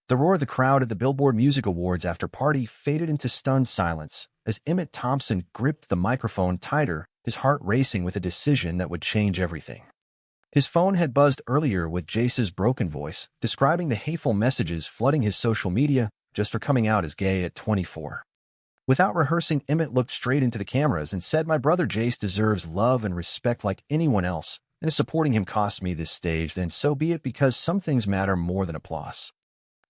The roar of the crowd at the Billboard Music Awards after party faded into stunned silence as Emmett Thompson gripped the microphone tighter, his heart racing with a decision that would change everything. His phone had buzzed earlier with Jace's broken voice, describing the hateful messages flooding his social media just for coming out as gay at 24. Without rehearsing, Emmett looked straight into the cameras and said, "My brother Jace deserves love and respect like anyone else, and if supporting him costs me this stage, then so be it, because some things matter more than applause."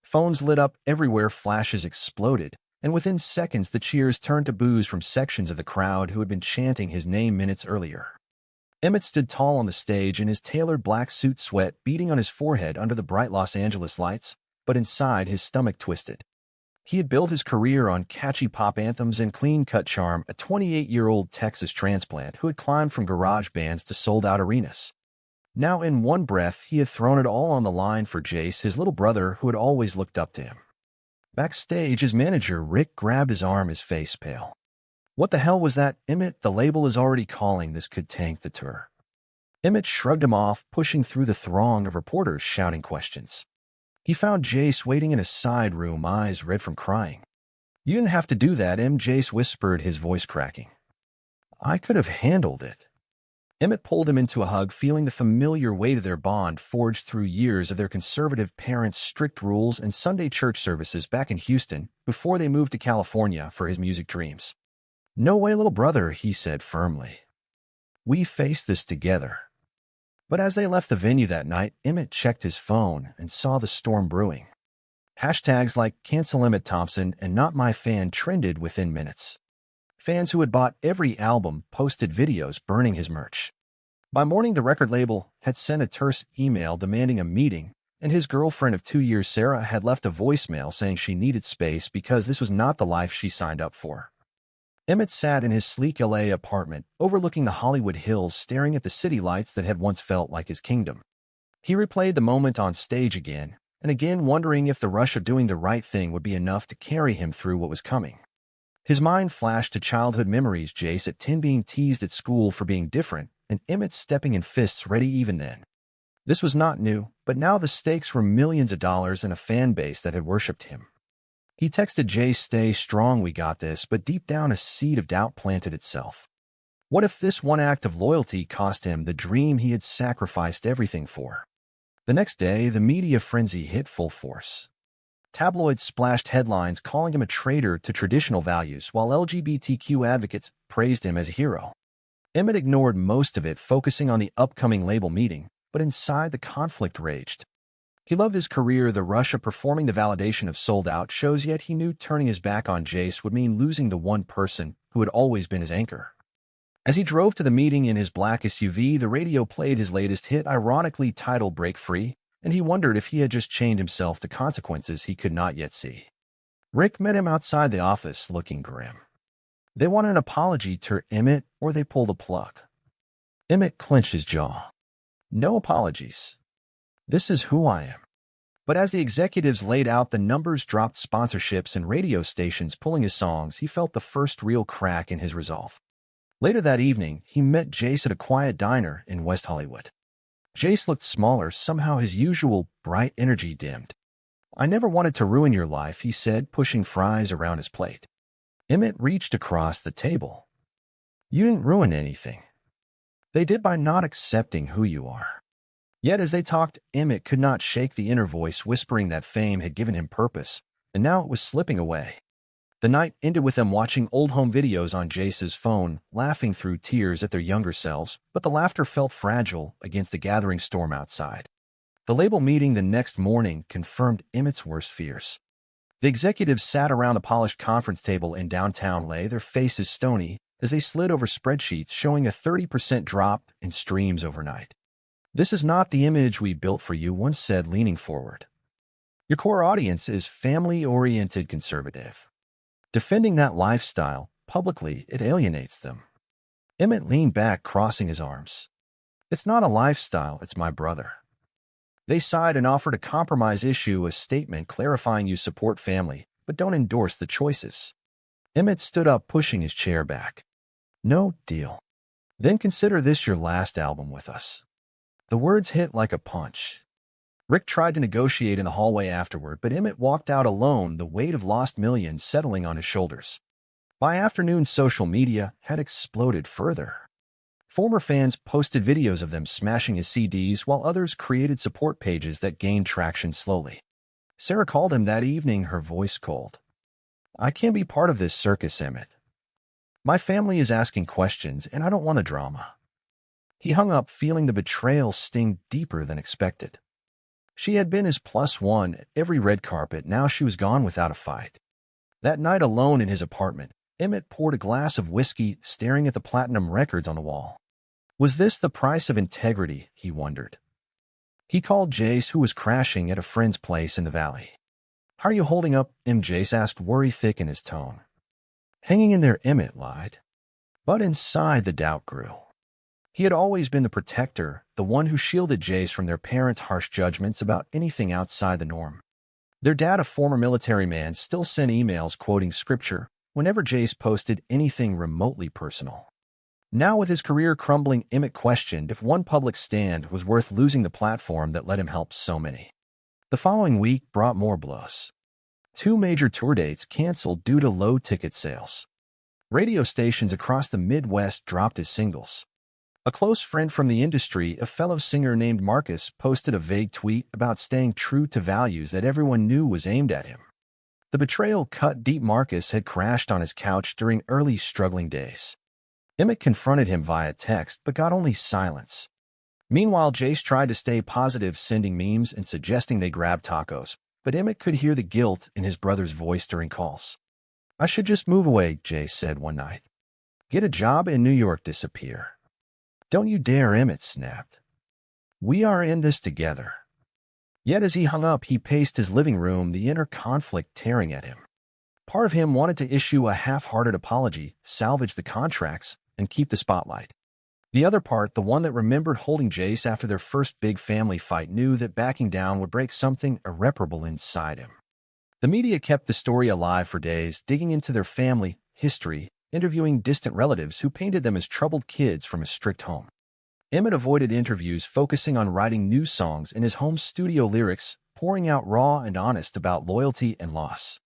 Phones lit up everywhere, flashes exploded, and within seconds the cheers turned to boos from sections of the crowd who had been chanting his name minutes earlier. Emmett stood tall on the stage in his tailored black suit, sweat beading on his forehead under the bright Los Angeles lights, but inside his stomach twisted. He had built his career on catchy pop anthems and clean-cut charm, a 28-year-old Texas transplant who had climbed from garage bands to sold-out arenas. Now, in one breath, he had thrown it all on the line for Jace, his little brother who had always looked up to him. Backstage, his manager, Rick, grabbed his arm, his face pale. "What the hell was that, Emmett? The label is already calling this could tank the tour." Emmett shrugged him off, pushing through the throng of reporters shouting questions. He found Jace waiting in a side room, eyes red from crying. "You didn't have to do that, Em," Jace whispered, his voice cracking. "I could have handled it." Emmett pulled him into a hug, feeling the familiar weight of their bond forged through years of their conservative parents' strict rules and Sunday church services back in Houston before they moved to California for his music dreams. "No way, little brother," he said firmly. "We faced this together." But as they left the venue that night, Emmett checked his phone and saw the storm brewing. Hashtags like "Cancel Emmett Thompson" and "Not My Fan" trended within minutes. Fans who had bought every album posted videos burning his merch. By morning, the record label had sent a terse email demanding a meeting, and his girlfriend of 2 years, Sarah, had left a voicemail saying she needed space because this was not the life she signed up for. Emmett sat in his sleek LA apartment, overlooking the Hollywood Hills, staring at the city lights that had once felt like his kingdom. He replayed the moment on stage again and again, wondering if the rush of doing the right thing would be enough to carry him through what was coming. His mind flashed to childhood memories, Jace at 10 being teased at school for being different, and Emmett stepping in fists ready even then. This was not new, but now the stakes were millions of dollars and a fan base that had worshipped him. He texted Jace, "Stay strong, we got this," but deep down a seed of doubt planted itself. What if this one act of loyalty cost him the dream he had sacrificed everything for? The next day, the media frenzy hit full force. Tabloids splashed headlines calling him a traitor to traditional values, while LGBTQ advocates praised him as a hero. Emmett ignored most of it, focusing on the upcoming label meeting, but inside the conflict raged. He loved his career, the rush of performing, the validation of sold-out shows, yet he knew turning his back on Jace would mean losing the one person who had always been his anchor. As he drove to the meeting in his black SUV, the radio played his latest hit, ironically titled "Break Free," and he wondered if he had just chained himself to consequences he could not yet see. Rick met him outside the office, looking grim. "They want an apology to Emmett, or they pull the plug." Emmett clenched his jaw. "No apologies. This is who I am." But as the executives laid out the numbers, dropped sponsorships, and radio stations pulling his songs, he felt the first real crack in his resolve. Later that evening, he met Jace at a quiet diner in West Hollywood. Jace looked smaller, somehow his usual bright energy dimmed. "I never wanted to ruin your life," he said, pushing fries around his plate. Emmett reached across the table. "You didn't ruin anything. They did by not accepting who you are." Yet as they talked, Emmett could not shake the inner voice whispering that fame had given him purpose, and now it was slipping away. The night ended with them watching old home videos on Jace's phone, laughing through tears at their younger selves, but the laughter felt fragile against the gathering storm outside. The label meeting the next morning confirmed Emmett's worst fears. The executives sat around the polished conference table in downtown LA, their faces stony, as they slid over spreadsheets showing a 30% drop in streams overnight. "This is not the image we built for you," one said, leaning forward. "Your core audience is family-oriented conservative. Defending that lifestyle publicly, it alienates them." Emmett leaned back, crossing his arms. "It's not a lifestyle, it's my brother." They sighed and offered a compromise: issue a statement clarifying you support family, but don't endorse the choices. Emmett stood up, pushing his chair back. "No deal. Then consider this your last album with us." The words hit like a punch. Rick tried to negotiate in the hallway afterward, but Emmett walked out alone, the weight of lost millions settling on his shoulders. By afternoon, social media had exploded further. Former fans posted videos of them smashing his CDs, while others created support pages that gained traction slowly. Sarah called him that evening, her voice cold. "I can't be part of this circus, Emmett. My family is asking questions, and I don't want a drama." He hung up, feeling the betrayal sting deeper than expected. She had been his plus one at every red carpet. Now she was gone without a fight. That night, alone in his apartment, Emmett poured a glass of whiskey, staring at the platinum records on the wall. Was this the price of integrity, he wondered. He called Jace, who was crashing at a friend's place in the valley. "How are you holding up?" Jace asked, worry thick in his tone. "Hanging in there," Emmett lied. But inside, the doubt grew. He had always been the protector, the one who shielded Jace from their parents' harsh judgments about anything outside the norm. Their dad, a former military man, still sent emails quoting scripture whenever Jace posted anything remotely personal. Now, with his career crumbling, Emmett questioned if one public stand was worth losing the platform that let him help so many. The following week brought more blows. 2 major tour dates canceled due to low ticket sales. Radio stations across the Midwest dropped his singles. A close friend from the industry, a fellow singer named Marcus, posted a vague tweet about staying true to values that everyone knew was aimed at him. The betrayal cut deep. Marcus had crashed on his couch during early struggling days. Emmett confronted him via text, but got only silence. Meanwhile, Jace tried to stay positive, sending memes and suggesting they grab tacos, but Emmett could hear the guilt in his brother's voice during calls. "I should just move away," Jace said one night. "Get a job in New York, disappear." "Don't you dare," Emmett snapped. "We are in this together." Yet as he hung up, he paced his living room, the inner conflict tearing at him. Part of him wanted to issue a half-hearted apology, salvage the contracts, and keep the spotlight. The other part, the one that remembered holding Jace after their first big family fight, knew that backing down would break something irreparable inside him. The media kept the story alive for days, digging into their family history, interviewing distant relatives who painted them as troubled kids from a strict home. Emmett avoided interviews, focusing on writing new songs in his home studio, lyrics pouring out raw and honest about loyalty and loss.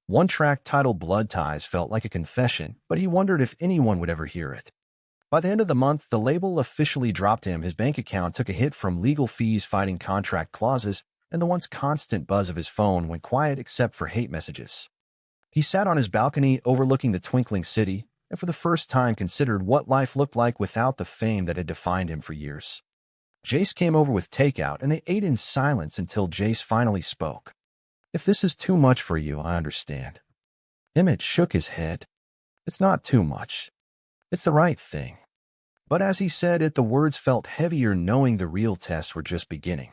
One track, titled Blood Ties, felt like a confession, but he wondered if anyone would ever hear it. By the end of the month, the label officially dropped him. His bank account took a hit from legal fees, fighting contract clauses, and the once constant buzz of his phone went quiet except for hate messages. He sat on his balcony overlooking the twinkling city, and for the first time considered what life looked like without the fame that had defined him for years. Jace came over with takeout, and they ate in silence until Jace finally spoke. "If this is too much for you, I understand." Emmett shook his head. "It's not too much. It's the right thing." But as he said it, the words felt heavier, knowing the real tests were just beginning.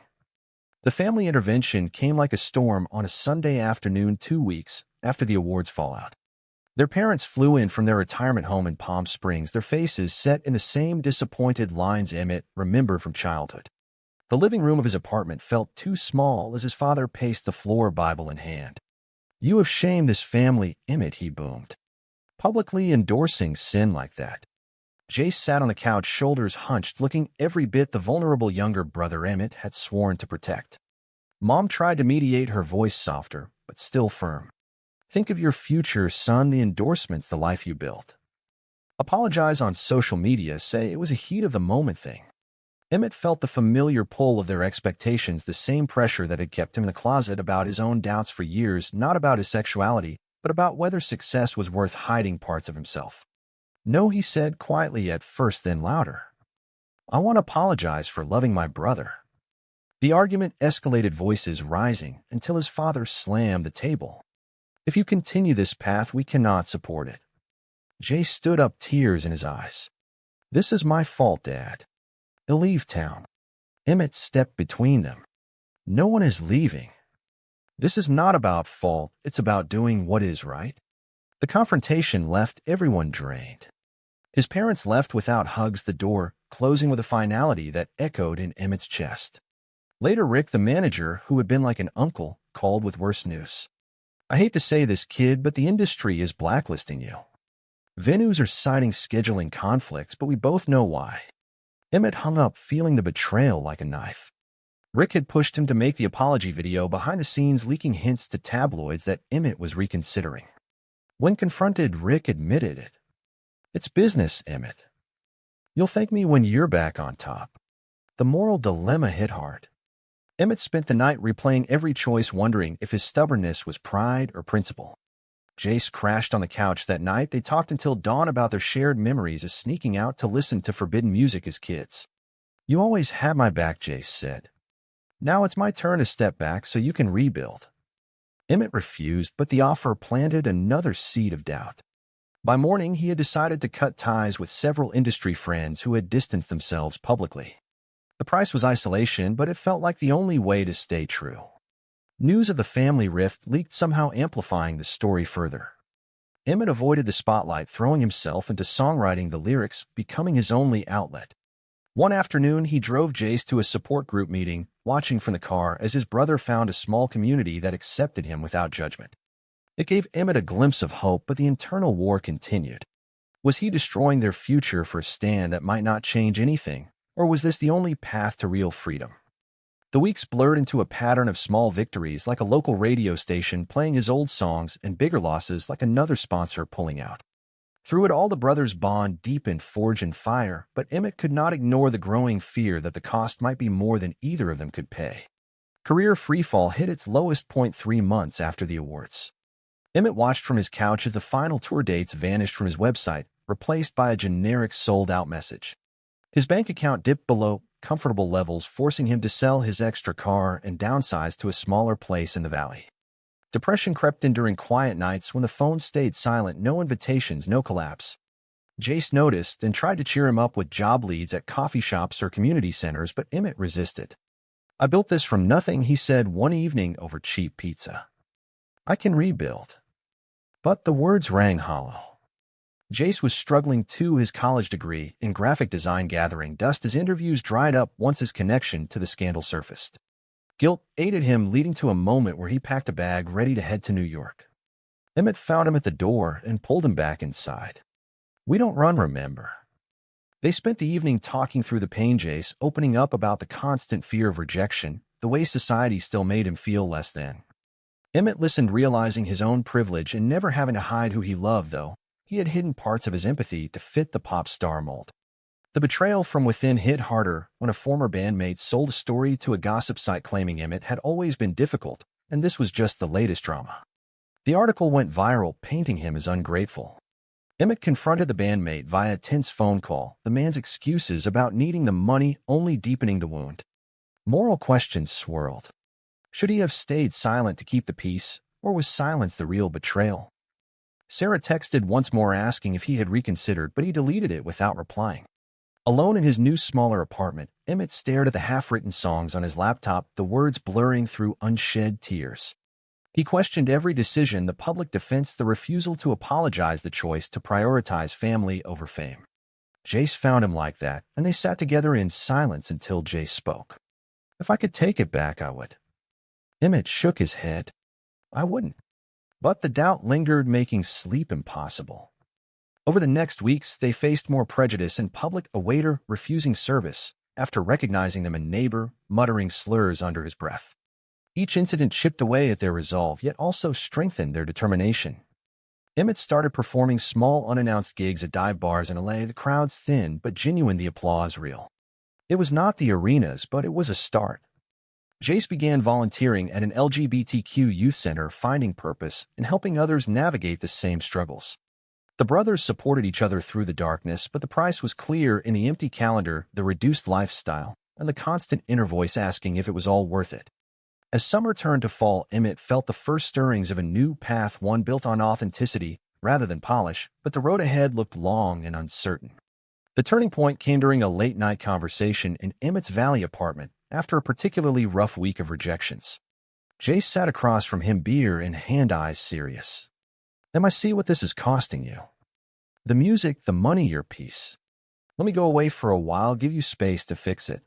The family intervention came like a storm on a Sunday afternoon 2 weeks after the awards fallout. Their parents flew in from their retirement home in Palm Springs, their faces set in the same disappointed lines Emmett remembered from childhood. The living room of his apartment felt too small as his father paced the floor, Bible in hand. "You have shamed this family, Emmett," he boomed. "Publicly endorsing sin like that." Jace sat on the couch, shoulders hunched, looking every bit the vulnerable younger brother Emmett had sworn to protect. Mom tried to mediate, her voice softer, but still firm. "Think of your future, son, the endorsements, the life you built. Apologize on social media, say it was a heat-of-the-moment thing." Emmett felt the familiar pull of their expectations, the same pressure that had kept him in the closet about his own doubts for years, not about his sexuality, but about whether success was worth hiding parts of himself. "No," he said quietly at first, then louder. "I want to apologize for loving my brother." The argument escalated, voices rising, until his father slammed the table. "If you continue this path, we cannot support it." Jay stood up, tears in his eyes. "This is my fault, Dad. He'll leave town." Emmett stepped between them. "No one is leaving. This is not about fault, it's about doing what is right." The confrontation left everyone drained. His parents left without hugs, the door closing with a finality that echoed in Emmett's chest. Later, Rick, the manager, who had been like an uncle, called with worse news. "I hate to say this, kid, but the industry is blacklisting you. Venues are citing scheduling conflicts, but we both know why." Emmett hung up, feeling the betrayal like a knife. Rick had pushed him to make the apology video behind the scenes, leaking hints to tabloids that Emmett was reconsidering. When confronted, Rick admitted it. "It's business, Emmett. You'll thank me when you're back on top." The moral dilemma hit hard. Emmett spent the night replaying every choice, wondering if his stubbornness was pride or principle. Jace crashed on the couch that night. They talked until dawn about their shared memories of sneaking out to listen to forbidden music as kids. "You always had my back," Jace said. "Now it's my turn to step back so you can rebuild." Emmett refused, but the offer planted another seed of doubt. By morning, he had decided to cut ties with several industry friends who had distanced themselves publicly. The price was isolation, but it felt like the only way to stay true. News of the family rift leaked, somehow amplifying the story further. Emmett avoided the spotlight, throwing himself into songwriting the lyrics, becoming his only outlet. One afternoon, he drove Jace to a support group meeting, watching from the car as his brother found a small community that accepted him without judgment. It gave Emmett a glimpse of hope, but the internal war continued. Was he destroying their future for a stand that might not change anything, or was this the only path to real freedom? The weeks blurred into a pattern of small victories, like a local radio station playing his old songs, and bigger losses, like another sponsor pulling out. Through it all, the brothers' bond deepened, forge and fire, but Emmett could not ignore the growing fear that the cost might be more than either of them could pay. Career freefall hit its lowest point 3 months after the awards. Emmett watched from his couch as the final tour dates vanished from his website, replaced by a generic sold-out message. His bank account dipped below comfortable levels, forcing him to sell his extra car and downsize to a smaller place in the valley. Depression crept in during quiet nights when the phone stayed silent. No invitations, no collapse. Jace noticed and tried to cheer him up with job leads at coffee shops or community centers, but Emmett resisted. "I built this from nothing," he said one evening over cheap pizza. "I can rebuild." But the words rang hollow. Jace was struggling too, his college degree in graphic design gathering dust as interviews dried up once his connection to the scandal surfaced. Guilt aided him, leading to a moment where he packed a bag ready to head to New York. Emmett found him at the door and pulled him back inside. "We don't run, remember?" They spent the evening talking through the pain, Jace opening up about the constant fear of rejection, the way society still made him feel less than. Emmett listened, realizing his own privilege and never having to hide who he loved, though he had hidden parts of his empathy to fit the pop star mold. The betrayal from within hit harder when a former bandmate sold a story to a gossip site claiming Emmett had always been difficult, and this was just the latest drama. The article went viral, painting him as ungrateful. Emmett confronted the bandmate via a tense phone call, the man's excuses about needing the money only deepening the wound. Moral questions swirled. Should he have stayed silent to keep the peace, or was silence the real betrayal? Sarah texted once more asking if he had reconsidered, but he deleted it without replying. Alone in his new, smaller apartment, Emmett stared at the half-written songs on his laptop, the words blurring through unshed tears. He questioned every decision, the public defense, the refusal to apologize, the choice to prioritize family over fame. Jace found him like that, and they sat together in silence until Jace spoke. "If I could take it back, I would." Emmett shook his head. "I wouldn't." But the doubt lingered, making sleep impossible. Over the next weeks, they faced more prejudice in public, a waiter refusing service after recognizing them, a neighbor muttering slurs under his breath. Each incident chipped away at their resolve, yet also strengthened their determination. Emmett started performing small, unannounced gigs at dive bars in LA, the crowds thin but genuine, the applause real. It was not the arenas, but it was a start. Jace began volunteering at an LGBTQ youth center, finding purpose and helping others navigate the same struggles. The brothers supported each other through the darkness, but the price was clear in the empty calendar, the reduced lifestyle, and the constant inner voice asking if it was all worth it. As summer turned to fall, Emmett felt the first stirrings of a new path, one built on authenticity rather than polish, but the road ahead looked long and uncertain. The turning point came during a late-night conversation in Emmett's Valley apartment after a particularly rough week of rejections. Jace sat across from him, beer in hand, eyes serious. "I see what this is costing you. The music, the money, your peace. Let me go away for a while, give you space to fix it."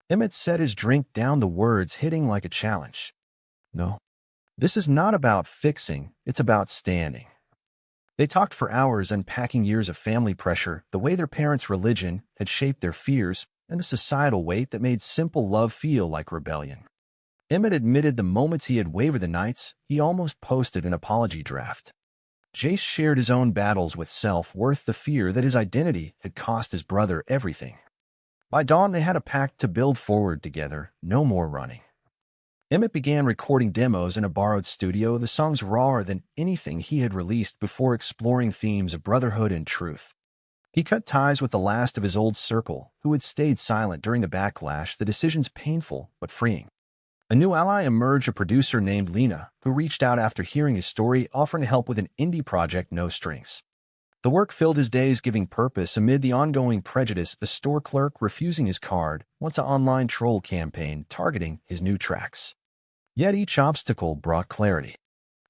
Emmett set his drink down, the words hitting like a challenge. "No, this is not about fixing, it's about standing." They talked for hours, unpacking years of family pressure, the way their parents' religion had shaped their fears, and the societal weight that made simple love feel like rebellion. Emmett admitted the moments he had wavered the nights, he almost posted an apology draft. Jace shared his own battles with self-worth, the fear that his identity had cost his brother everything. By dawn, they had a pact to build forward together, no more running. Emmett began recording demos in a borrowed studio, the songs rawer than anything he had released before, exploring themes of brotherhood and truth. He cut ties with the last of his old circle, who had stayed silent during the backlash, the decisions painful but freeing. A new ally emerged, a producer named Lena, who reached out after hearing his story, offering to help with an indie project, no strings. The work filled his days, giving purpose amid the ongoing prejudice, a store clerk refusing his card, once an online troll campaign targeting his new tracks. Yet each obstacle brought clarity.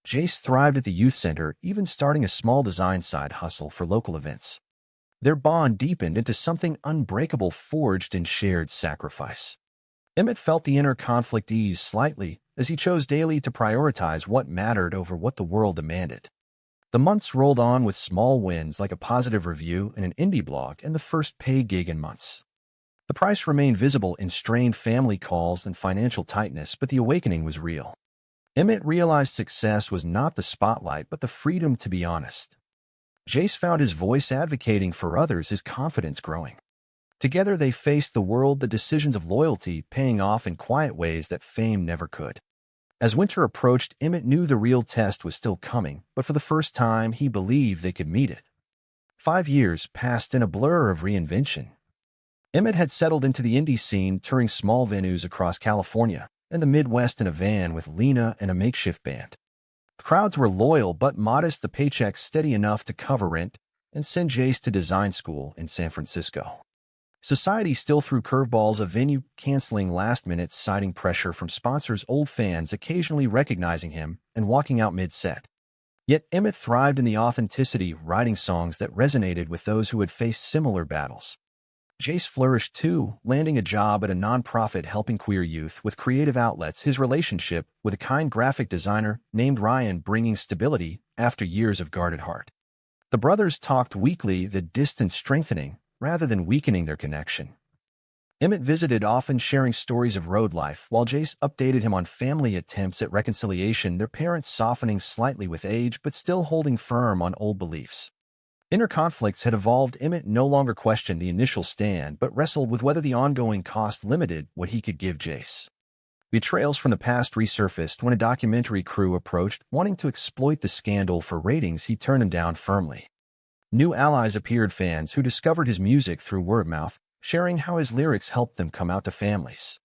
Jace thrived at the youth center, even starting a small design side hustle for local events. Their bond deepened into something unbreakable, forged in shared sacrifice. Emmett felt the inner conflict ease slightly as he chose daily to prioritize what mattered over what the world demanded. The months rolled on with small wins like a positive review in an indie blog and the first paid gig in months. The price remained visible in strained family calls and financial tightness, but the awakening was real. Emmett realized success was not the spotlight, but the freedom to be honest. Jace found his voice advocating for others, his confidence growing. Together they faced the world, the decisions of loyalty paying off in quiet ways that fame never could. As winter approached, Emmett knew the real test was still coming, but for the first time he believed they could meet it. 5 years passed in a blur of reinvention. Emmett had settled into the indie scene, touring small venues across California and the Midwest in a van with Lena and a makeshift band. The crowds were loyal but modest, the paychecks steady enough to cover rent and send Jace to design school in San Francisco. Society still threw curveballs, a venue canceling last minute, citing pressure from sponsors, old fans occasionally recognizing him and walking out mid-set. Yet Emmett thrived in the authenticity, writing songs that resonated with those who had faced similar battles. Jace flourished too, landing a job at a nonprofit helping queer youth with creative outlets, his relationship with a kind graphic designer named Ryan bringing stability after years of guarded heart. The brothers talked weekly, the distance strengthening rather than weakening their connection. Emmett visited often, sharing stories of road life, while Jace updated him on family attempts at reconciliation, their parents softening slightly with age but still holding firm on old beliefs. Inner conflicts had evolved. Emmett no longer questioned the initial stand, but wrestled with whether the ongoing cost limited what he could give Jace. Betrayals from the past resurfaced when a documentary crew approached, wanting to exploit the scandal for ratings. He turned them down firmly. New allies appeared, fans who discovered his music through word of mouth, sharing how his lyrics helped them come out to families.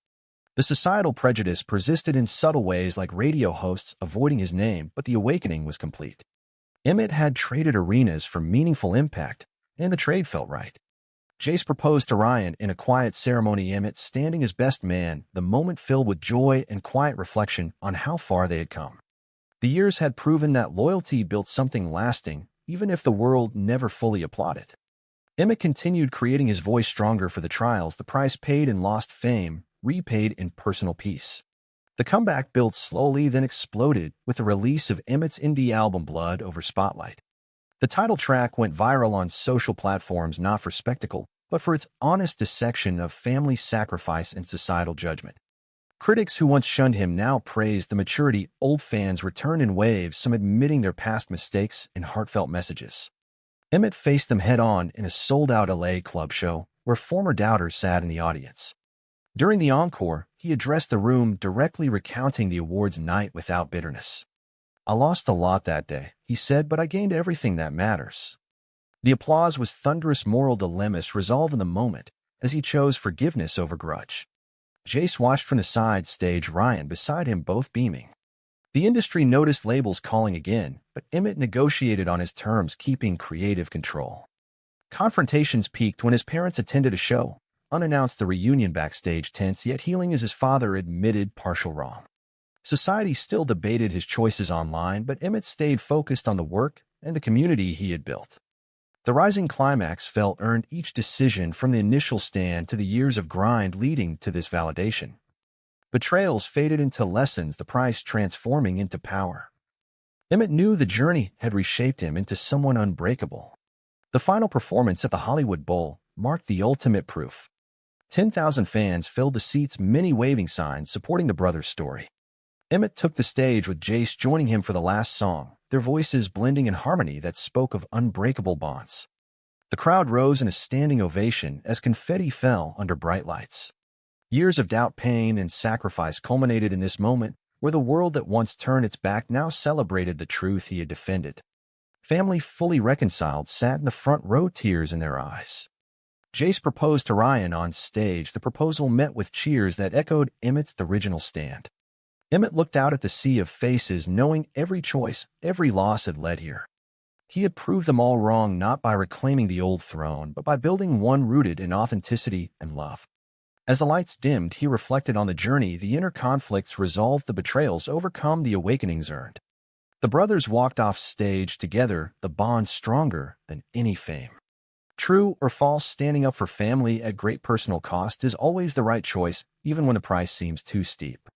The societal prejudice persisted in subtle ways, like radio hosts avoiding his name, but the awakening was complete. Emmett had traded arenas for meaningful impact, and the trade felt right. Jace proposed to Ryan in a quiet ceremony, Emmett standing as best man, the moment filled with joy and quiet reflection on how far they had come. The years had proven that loyalty built something lasting, even if the world never fully applauded. Emmett continued creating, his voice stronger for the trials, the price paid in lost fame, repaid in personal peace. The comeback built slowly, then exploded with the release of Emmett's indie album Blood Over Spotlight. The title track went viral on social platforms, not for spectacle, but for its honest dissection of family sacrifice and societal judgment. Critics who once shunned him now praised the maturity. Old fans returned in waves, some admitting their past mistakes in heartfelt messages. Emmett faced them head-on in a sold-out LA club show where former doubters sat in the audience. During the encore, he addressed the room, directly recounting the awards night without bitterness. "I lost a lot that day," he said, "but I gained everything that matters." The applause was thunderous, moral dilemmas resolved in the moment as he chose forgiveness over grudge. Jace watched from the side stage, Ryan beside him, both beaming. The industry noticed, labels calling again, but Emmett negotiated on his terms, keeping creative control. Confrontations peaked when his parents attended a show, unannounced, the reunion backstage tense yet healing as his father admitted partial wrong. Society still debated his choices online, but Emmett stayed focused on the work and the community he had built. The rising climax felt earned, each decision from the initial stand to the years of grind leading to this validation. Betrayals faded into lessons, the price transforming into power. Emmett knew the journey had reshaped him into someone unbreakable. The final performance at the Hollywood Bowl marked the ultimate proof. 10,000 fans filled the seats, many waving signs supporting the brothers' story. Emmett took the stage with Jace joining him for the last song, their voices blending in harmony that spoke of unbreakable bonds. The crowd rose in a standing ovation as confetti fell under bright lights. Years of doubt, pain, and sacrifice culminated in this moment where the world that once turned its back now celebrated the truth he had defended. Family fully reconciled sat in the front row, tears in their eyes. Jace proposed to Ryan on stage. The proposal met with cheers that echoed Emmett's original stand. Emmett looked out at the sea of faces, knowing every choice, every loss had led here. He had proved them all wrong, not by reclaiming the old throne, but by building one rooted in authenticity and love. As the lights dimmed, he reflected on the journey, the inner conflicts resolved, the betrayals overcome, the awakenings earned. The brothers walked off stage together, the bond stronger than any fame. True or false, standing up for family at great personal cost is always the right choice, even when the price seems too steep.